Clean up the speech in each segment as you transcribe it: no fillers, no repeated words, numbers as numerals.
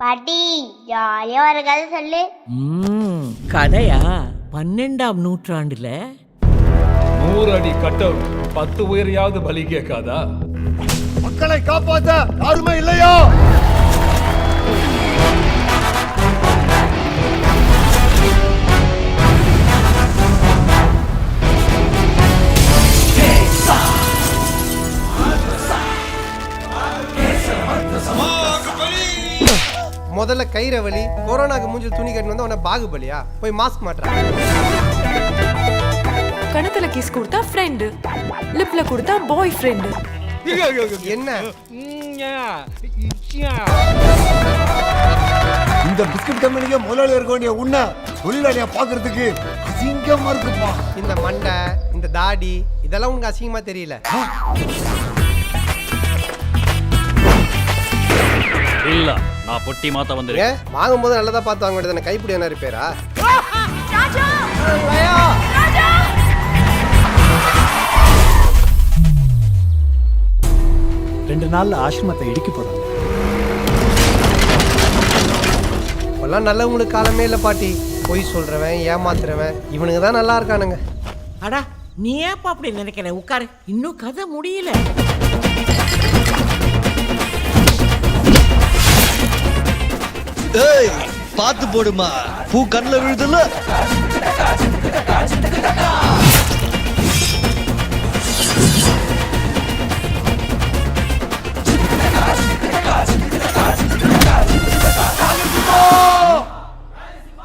பாட்டி ஜாலியா ஒரு கதை சொல்லு. கதையா? 12ஆம் நூற்றாண்டுல 100 அடி கட்டவுட் 10 உயிரையாவது பலி கேட்காதா? மக்களை காப்பாற்ற யாருமே இல்லையா? முதல்ல கயிறை வலி, கொரோனாக்கு மூஞ்சில் துணி கட்டினு வந்து அவனை பாகுபலியா போய் மாஸ்க் மாட்டுறான். கணத்துல கிஸ் கொடுத்தா ஃப்ரெண்டு, லிப்ல கொடுத்தா பாய் ஃப்ரெண்டு. என்ன இந்த பிஸ்கட் கம்பெனிக்கு முதலாளி இருக்க வேண்டிய உன்னை தொழிலாளியா பாக்குறதுக்கு அசிங்கமா இருக்குப்பா. இந்த மண்டை, இந்த தாடி இதெல்லாம் உனக்கு அசிங்கமா தெரியல? இல்ல, நான் பொட்டி மாத்த வந்திருக்கேன். ஏன் வாங்கும்போது நல்லதா பார்த்து வாங்க வேண்டியது, கைப்பிடி என்ன ரிப்பேரா? ரெண்டு நாள்ல ஆசிரமத்தை இடிக்க போறாங்க. இப்பெல்லாம் நல்லவங்களுக்கு காலமே இல்லை பாட்டி. பொய் சொல்றவன், ஏமாத்துறவன் இவனுங்க தான் நல்லா இருக்கானுங்க. அடா நீ ஏப்பா அப்படி நினைக்கிற? உட்காரு, இன்னும் கதை முடியல. ஏய் பாத்து போடுமா, பூ கண்ணுல விழுதுல.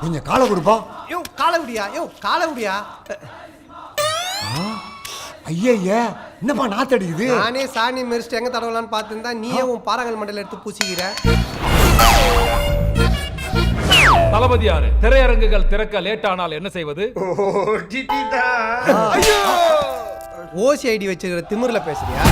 கொஞ்சம் காலை கொடுப்பா. யோ காலை விடியா, யோ காலை விடியா. ஐயா என்னப்பா நாத்தடிக்குது? நானே சாணி மெரிச்சிட்டு எங்க தடவலான்னு பார்த்துருந்தா நீயே உன் பாறாங்கல் மண்டல எடுத்து பூசிக்கிற. தளபதியாரு, திரையரங்குகள் திறக்க லேட் ஆனால் என்ன செய்வது? ஓசி ஐடி வச்சிருக்கிற திமிர்ல பேசுறியா?